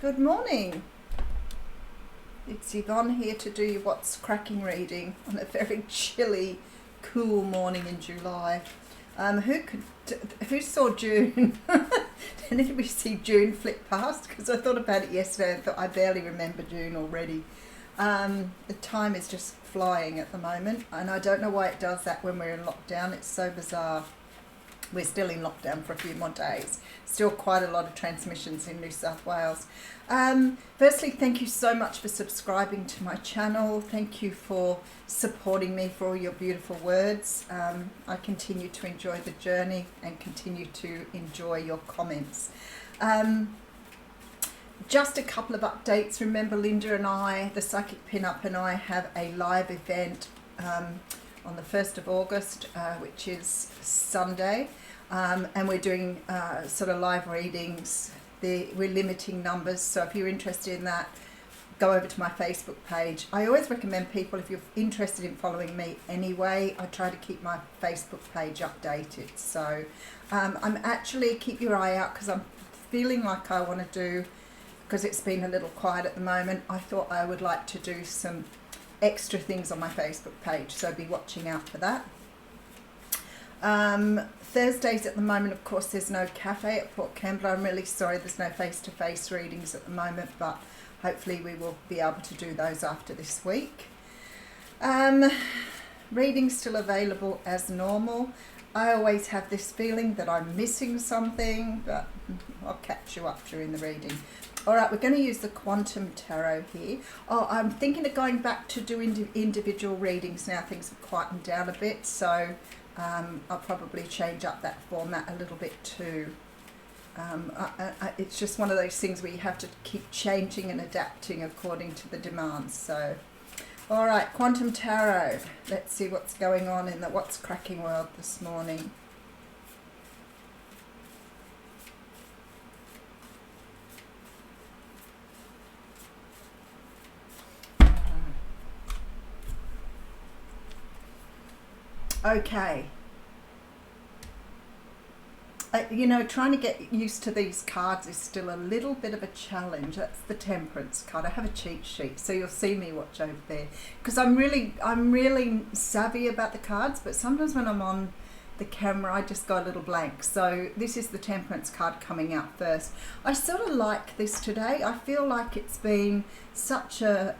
Good morning. It's Yvonne here to do your What's Cracking reading on a very chilly, cool morning in July. Who saw June? Did anybody see June flit past? Because I thought about it yesterday and thought I barely remember June already. The time is just flying at the moment, and I don't know why it does that when we're in lockdown. It's so bizarre. We're still in lockdown for a few more days. Still quite a lot of transmissions in New South Wales. Firstly, thank you so much for subscribing to my channel. Thank you for supporting me, for all your beautiful words. I continue to enjoy the journey and continue to enjoy your comments. Just a couple of updates. Remember, Linda and I, the Psychic Pin-Up, and I have a live event on the 1st of August, which is Sunday, and we're doing sort of live readings. We're limiting numbers, so if you're interested in that, go over to my Facebook page. I always recommend people, if you're interested in following me anyway, I try to keep my Facebook page updated. So I'm actually, keep your eye out, because I'm feeling like I want to do, because it's been a little quiet at the moment, I thought I would like to do some extra things on my Facebook page, so be watching out for that. Thursdays at the moment, of course, there's no cafe at Port Kembla. I'm really sorry there's no face-to-face readings at the moment, but hopefully we will be able to do those after this week. Readings still available as normal. I always have this feeling that I'm missing something, but I'll catch you up during the reading. All right, we're going to use the Quantum Tarot here. Oh, I'm thinking of going back to doing individual readings now. Things have quietened down a bit, so I'll probably change up that format a little bit too. It's just one of those things where you have to keep changing and adapting according to the demands. So, all right, Quantum Tarot. Let's see what's going on in the What's Cracking world this morning. Okay. You know, trying to get used to these cards is still a little bit of a challenge. That's the Temperance card. I have a cheat sheet, so you'll see me watch over there, because I'm really savvy about the cards, but sometimes when I'm on the camera I just go a little blank. So this is the Temperance card coming out first. I sort of like this today. I feel like it's been such a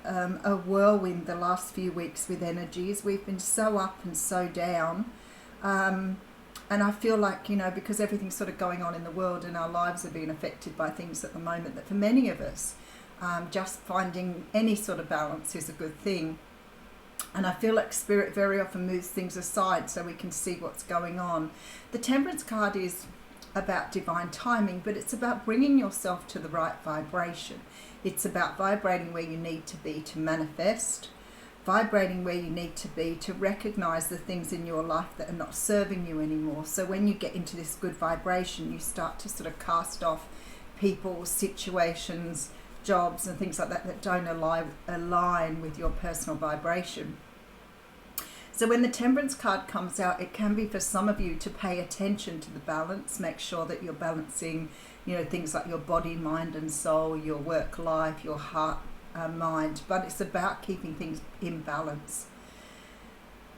whirlwind the last few weeks with energies. We've been so up and so down, and I feel like, you know, because everything's sort of going on in the world and our lives are being affected by things at the moment, that for many of us, just finding any sort of balance is a good thing. And I feel like Spirit very often moves things aside so we can see what's going on. The Temperance card is about divine timing, but it's about bringing yourself to the right vibration. It's about vibrating where you need to be to manifest, vibrating where you need to be to recognize the things in your life that are not serving you anymore. So when you get into this good vibration, you start to sort of cast off people, situations, jobs and things like that that don't align with your personal vibration. So when the Temperance card comes out, it can be for some of you to pay attention to the balance, make sure that you're balancing, you know, things like your body, mind and soul, your work life, your heart, mind, but it's about keeping things in balance.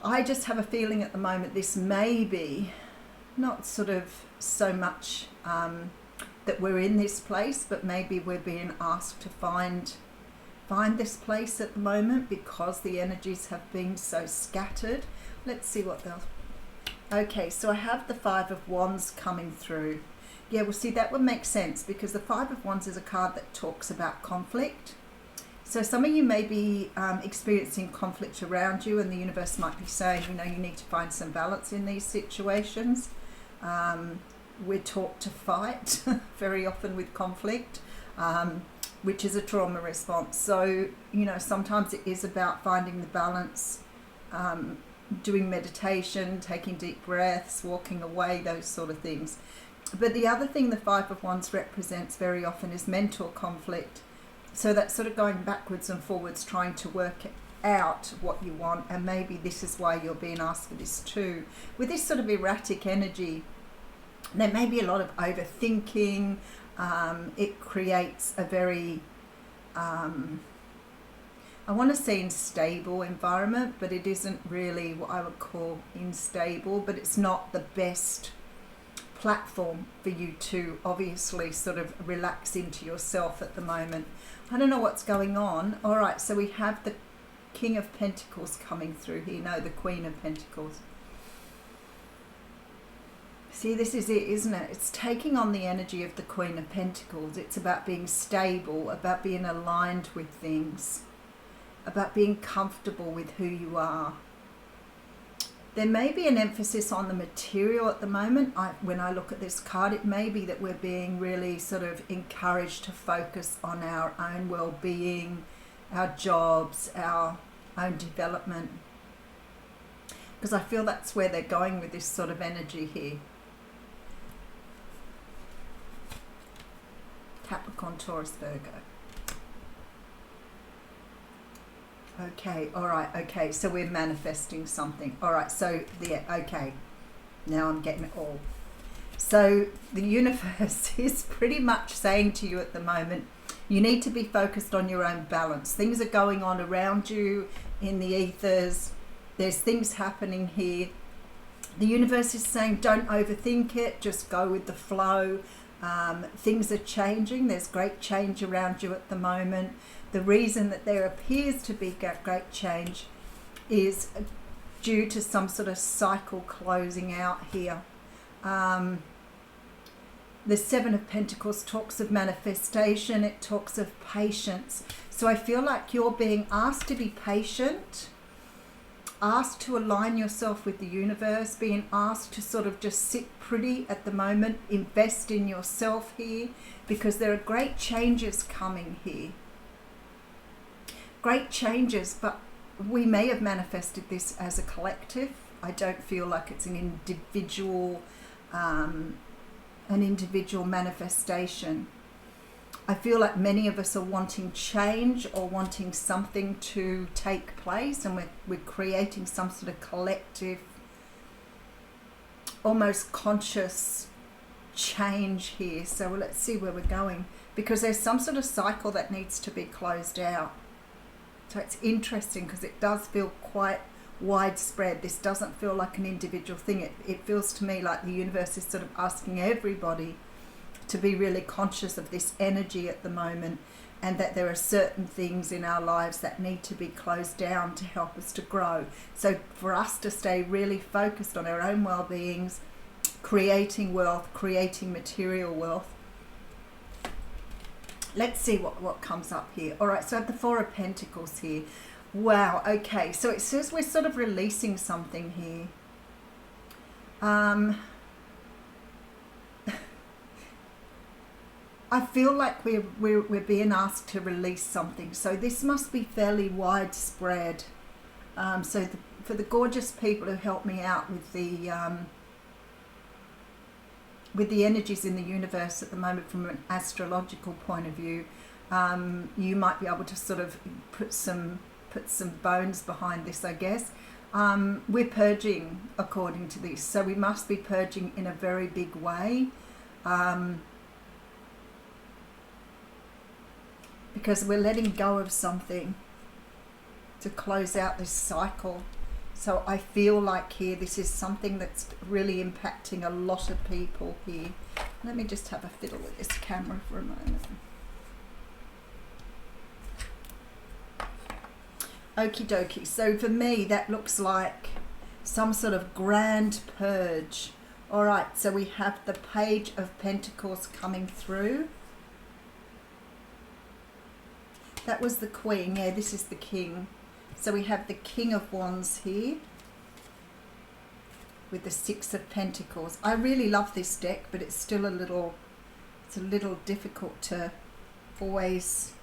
I just have a feeling at the moment this may be not sort of so much that we're in this place, but maybe we're being asked to find this place at the moment because the energies have been so scattered. Let's see what they'll... Okay, so I have the Five of Wands coming through. Yeah, well, see, that would make sense because the Five of Wands is a card that talks about conflict. So some of you may be experiencing conflict around you, and the universe might be saying, you know, you need to find some balance in these situations. We're taught to fight very often with conflict, which is a trauma response. So, you know, sometimes it is about finding the balance, doing meditation, taking deep breaths, walking away, those sort of things. But the other thing the Five of Wands represents very often is mental conflict. So that's sort of going backwards and forwards, trying to work out what you want, and maybe this is why you're being asked for this too. With this sort of erratic energy, there may be a lot of overthinking, It creates a very, I want to say unstable environment, but it isn't really what I would call unstable, but it's not the best platform for you to obviously sort of relax into yourself at the moment. I don't know what's going on. All right, so we have the King of Pentacles coming through here. No, the Queen of Pentacles. See, this is it, isn't it? It's taking on the energy of the Queen of Pentacles. It's about being stable, about being aligned with things, about being comfortable with who you are. There may be an emphasis on the material at the moment. When I look at this card, it may be that we're being really sort of encouraged to focus on our own well-being, our jobs, our own development. Because I feel that's where they're going with this sort of energy here. Capricorn, Taurus, Virgo. Okay, all right, okay, so we're manifesting something. All right, so, okay, now I'm getting it all. So the universe is pretty much saying to you at the moment, you need to be focused on your own balance. Things are going on around you in the ethers. There's things happening here. The universe is saying, don't overthink it, just go with the flow. Things are changing. There's great change around you at the moment. The reason that there appears to be great change is due to some sort of cycle closing out here. The Seven of Pentacles talks of manifestation. It talks of patience. So I feel like you're being asked to be patient, asked to align yourself with the universe, being asked to sort of just sit pretty at the moment, invest in yourself here, because there are great changes coming here. Great changes, but we may have manifested this as a collective. I don't feel like it's an individual manifestation. I feel like many of us are wanting change or wanting something to take place, and we're creating some sort of collective, almost conscious change here. So let's see where we're going, because there's some sort of cycle that needs to be closed out. So it's interesting because it does feel quite widespread. This doesn't feel like an individual thing. It feels to me like the universe is sort of asking everybody to be really conscious of this energy at the moment, and that there are certain things in our lives that need to be closed down to help us to grow. So for us to stay really focused on our own well-beings, creating wealth, creating material wealth. Let's see what comes up here. All right, so I have the Four of Pentacles here. Wow, okay, so it says we're sort of releasing something here. I feel like we're being asked to release something. So this must be fairly widespread. For the gorgeous people who help me out with the energies in the universe at the moment from an astrological point of view, you might be able to sort of put some bones behind this, I guess. We're purging according to this, so we must be purging in a very big way, because we're letting go of something to close out this cycle. So I feel like here this is something that's really impacting a lot of people here. Let me just have a fiddle with this camera for a moment. Okie dokie. So for me, that looks like some sort of grand purge. All right, so we have the Page of Pentacles coming through. That was the Queen. Yeah, this is the King. So we have the King of Wands here with the Six of Pentacles. I really love this deck, but it's still a little difficult to always.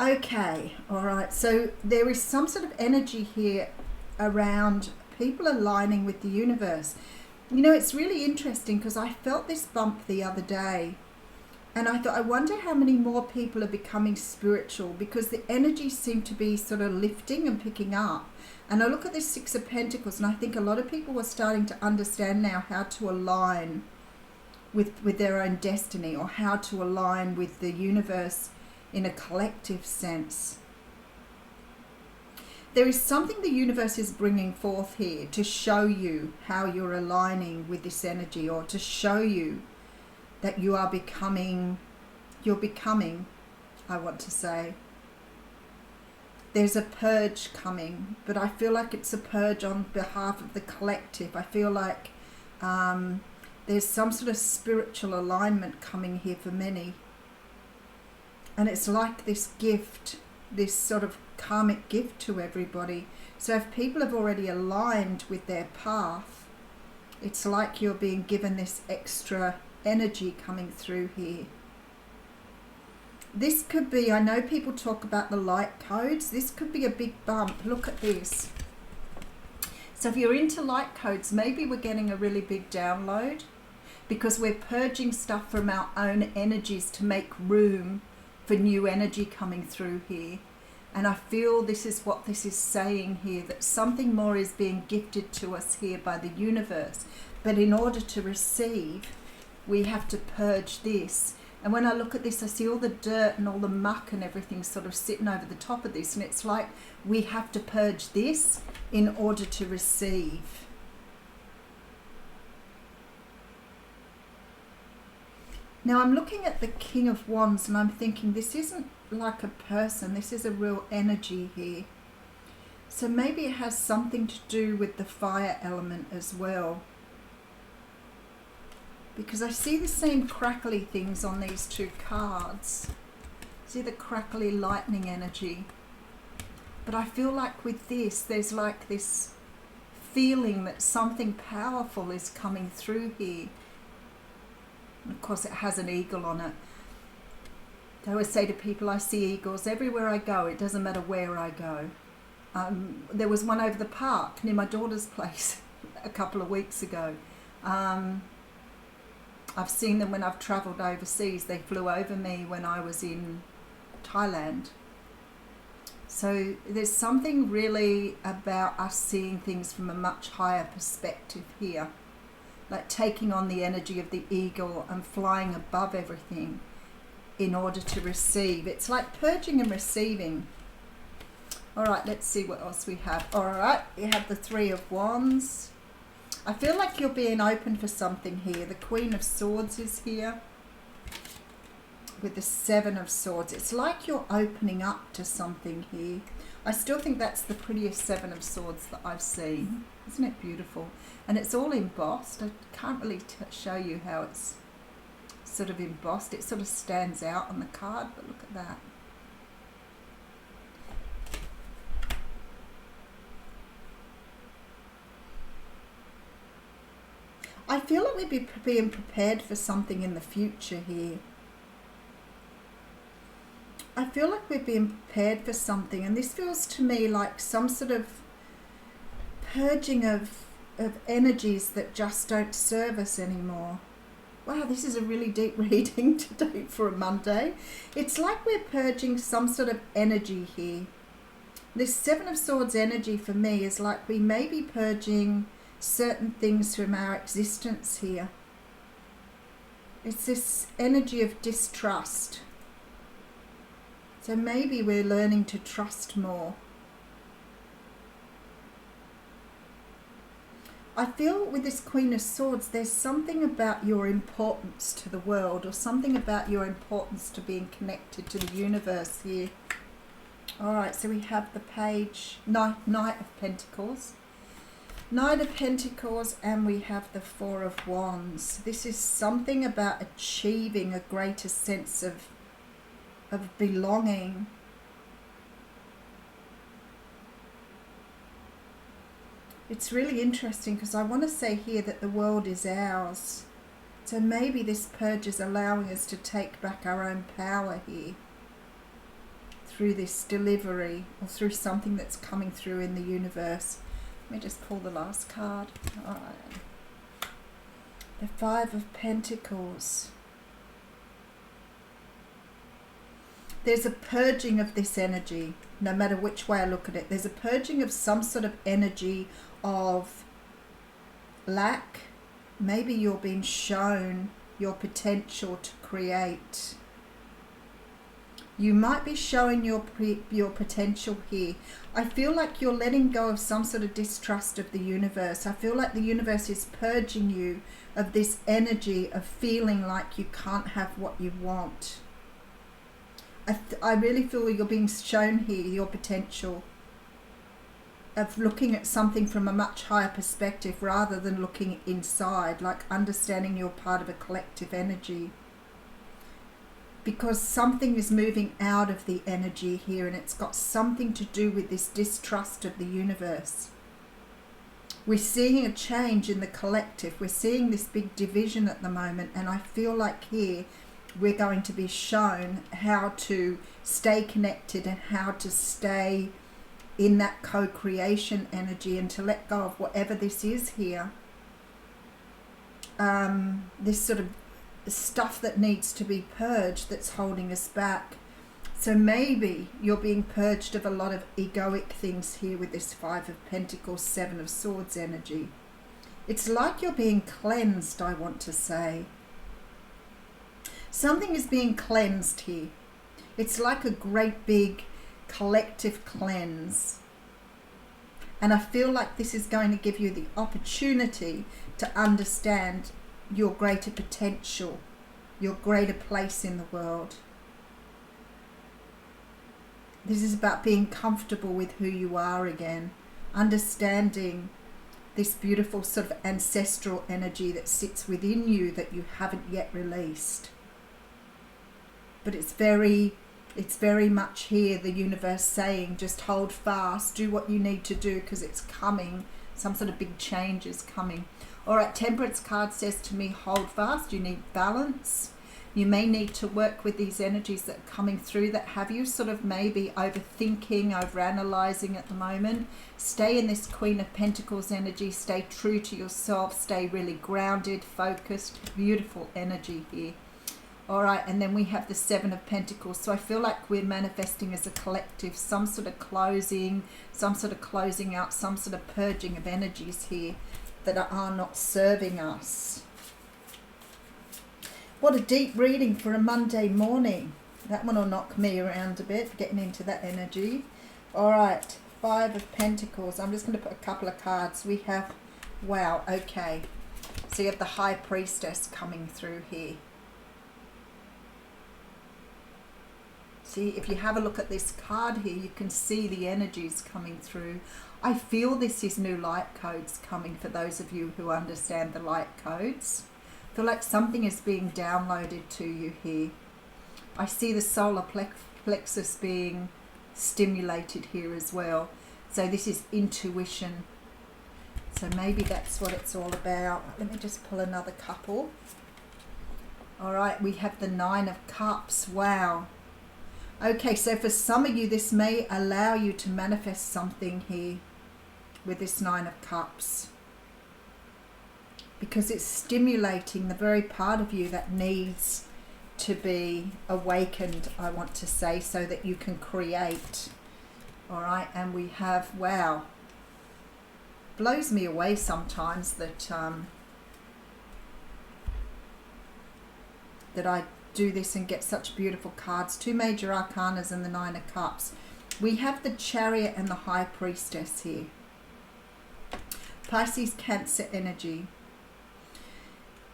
Okay, all right. So there is some sort of energy here around people aligning with the universe. You know, it's really interesting because I felt this bump the other day. And I thought, I wonder how many more people are becoming spiritual, because the energy seemed to be sort of lifting and picking up. And I look at this Six of Pentacles and I think a lot of people are starting to understand now how to align with their own destiny, or how to align with the universe in a collective sense. There is something the universe is bringing forth here to show you how you're aligning with this energy, or to show you that you're becoming, I want to say. There's a purge coming, but I feel like it's a purge on behalf of the collective. I feel like there's some sort of spiritual alignment coming here for many. And it's like this gift, this sort of karmic gift to everybody. So if people have already aligned with their path, it's like you're being given this extra energy coming through here. This could be, I know people talk about the light codes, this could be a big bump. Look at this. So if you're into light codes, maybe we're getting a really big download, because we're purging stuff from our own energies to make room for new energy coming through here. And I feel this is what this is saying here, that something more is being gifted to us here by the universe. But in order to receive, we have to purge this. And when I look at this, I see all the dirt and all the muck and everything sort of sitting over the top of this. And it's like we have to purge this in order to receive. Now I'm looking at the King of Wands and I'm thinking this isn't like a person, this is a real energy here. So maybe it has something to do with the fire element as well. Because I see the same crackly things on these two cards. See the crackly lightning energy. But I feel like with this, there's like this feeling that something powerful is coming through here. And of course it has an eagle on it. I always say to people, I see eagles everywhere I go. It doesn't matter where I go. There was one over the park near my daughter's place a couple of weeks ago. I've seen them when I've travelled overseas. They flew over me when I was in Thailand. So there's something really about us seeing things from a much higher perspective here. Like taking on the energy of the eagle and flying above everything in order to receive. It's like purging and receiving. All right, let's see what else we have. All right, we have the Three of Wands. I feel like you're being open for something here. The Queen of Swords is here with the Seven of Swords. It's like you're opening up to something here. I still think that's the prettiest Seven of Swords that I've seen. Isn't it beautiful? And it's all embossed. I can't really show you how it's sort of embossed. It sort of stands out on the card, but look at that. I feel like we'd be being prepared for something in the future here. I feel like we're being prepared for something, and this feels to me like some sort of purging of energies that just don't serve us anymore. Wow, this is a really deep reading today for a Monday. It's like we're purging some sort of energy here. This Seven of Swords energy for me is like we may be purging certain things from our existence here. It's this energy of distrust. So maybe we're learning to trust more. I feel with this Queen of Swords, there's something about your importance to the world, or something about your importance to being connected to the universe here. All right, so we have the page, Knight of Pentacles. Knight of Pentacles, and we have the Four of Wands. This is something about achieving a greater sense of belonging. It's really interesting because I want to say here that the world is ours. So maybe this purge is allowing us to take back our own power here through this delivery, or through something that's coming through in the universe. Let me just pull the last card. All right. The Five of Pentacles. There's a purging of this energy, no matter which way I look at it. There's a purging of some sort of energy of lack. Maybe you're being shown your potential to create. You might be showing your potential here. I feel like you're letting go of some sort of distrust of the universe. I feel like the universe is purging you of this energy of feeling like you can't have what you want. I really feel you're being shown here your potential of looking at something from a much higher perspective rather than looking inside, like understanding you're part of a collective energy. Because something is moving out of the energy here, and it's got something to do with this distrust of the universe. We're seeing a change in the collective. We're seeing this big division at the moment, and I feel like here we're going to be shown how to stay connected and how to stay in that co-creation energy and to let go of whatever this is here. This sort of stuff that needs to be purged that's holding us back. So maybe you're being purged of a lot of egoic things here with this Five of Pentacles, Seven of Swords energy. It's like you're being cleansed, I want to say. Something is being cleansed here. It's like a great big collective cleanse. And I feel like this is going to give you the opportunity to understand your greater potential, your greater place in the world. This is about being comfortable with who you are again, understanding this beautiful sort of ancestral energy that sits within you that you haven't yet released. But it's very much here, the universe saying, just hold fast, do what you need to do because it's coming. Some sort of big change is coming. All right, Temperance card says to me, hold fast, you need balance. You may need to work with these energies that are coming through that have you sort of maybe overthinking, overanalyzing at the moment. Stay in this Queen of Pentacles energy, stay true to yourself, stay really grounded, focused, beautiful energy here. All right, and then we have the Seven of Pentacles. So I feel like we're manifesting as a collective, some sort of closing out, some sort of purging of energies here that are not serving us. What a deep reading for a Monday morning. That one will knock me around a bit, getting into that energy. All right, Five of Pentacles. I'm just going to put a couple of cards. We have, wow, okay. So you have the High Priestess coming through here. See, if you have a look at this card here, you can see the energies coming through. I feel this is new light codes coming for those of you who understand the light codes. I feel like something is being downloaded to you here. I see the solar plexus being stimulated here as well. So this is intuition. So maybe that's what it's all about. Let me just pull another couple. All right, we have the Nine of Cups. Wow. Okay, so for some of you, this may allow you to manifest something here with this Nine of Cups, because it's stimulating the very part of you that needs to be awakened, I want to say, so that you can create. All right, and we have, wow, blows me away sometimes that that I do this and get such beautiful cards. Two major arcanas and the Nine of Cups. We have the Chariot and the High Priestess here. Pisces, Cancer energy.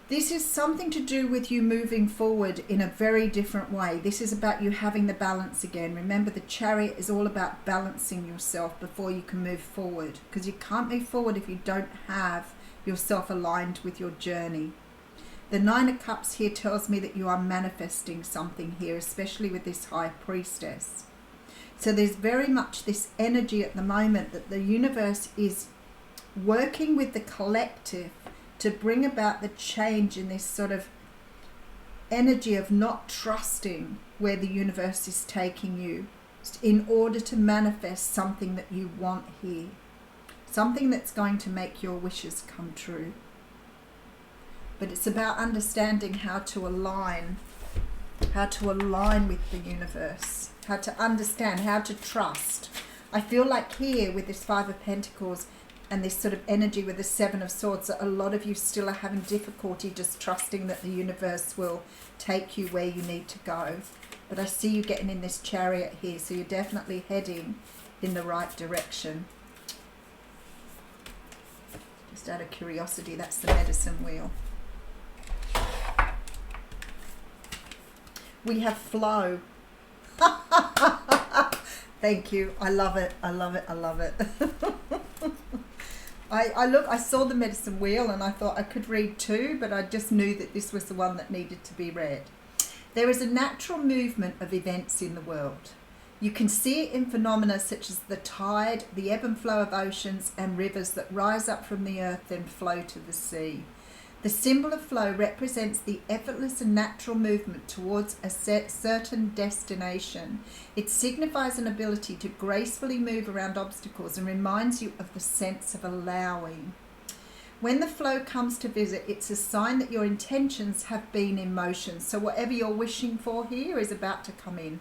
This is something to do with you moving forward in a very different way. This is about you having the balance again. Remember, the Chariot is all about balancing yourself before you can move forward, because you can't move forward if you don't have yourself aligned with your journey. The Nine of Cups here tells me that you are manifesting something here, especially with this High Priestess. So there's very much this energy at the moment that the universe is working with the collective to bring about the change in this sort of energy of not trusting where the universe is taking you in order to manifest something that you want here. Something that's going to make your wishes come true. But it's about understanding how to align with the universe, how to understand, how to trust. I feel like here with this Five of Pentacles, and this sort of energy with the Seven of Swords, that a lot of you still are having difficulty just trusting that the universe will take you where you need to go. But I see you getting in this Chariot here, so you're definitely heading in the right direction. Just out of curiosity, that's the Medicine Wheel. We have flow. Thank you. I love it. I love it. I love it. I saw the Medicine Wheel and I thought I could read two, but I just knew that this was the one that needed to be read. There is a natural movement of events in the world. You can see it in phenomena such as the tide, the ebb and flow of oceans and rivers that rise up from the earth and flow to the sea. The symbol of flow represents the effortless and natural movement towards a certain destination. It signifies an ability to gracefully move around obstacles and reminds you of the sense of allowing. When the flow comes to visit, it's a sign that your intentions have been in motion. So whatever you're wishing for here is about to come in.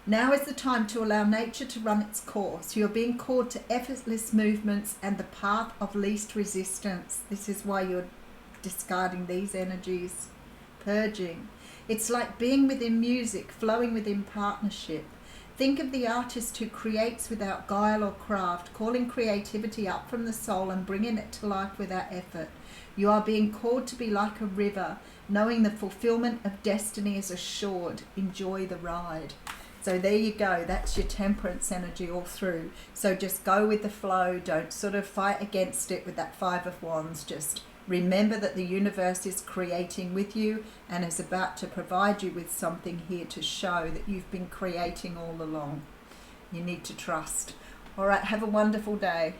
Now is the time to allow nature to run its course. You're being called to effortless movements and the path of least resistance. This is why you're discarding these energies. Purging. It's like being within music, flowing within partnership. Think of the artist who creates without guile or craft, calling creativity up from the soul and bringing it to life without effort. You are being called to be like a river, knowing the fulfillment of destiny is assured. Enjoy the ride. So there you go, that's your Temperance energy all through. So just go with the flow, don't sort of fight against it with that Five of Wands. Just remember that the universe is creating with you and is about to provide you with something here to show that you've been creating all along. You need to trust. All right, have a wonderful day.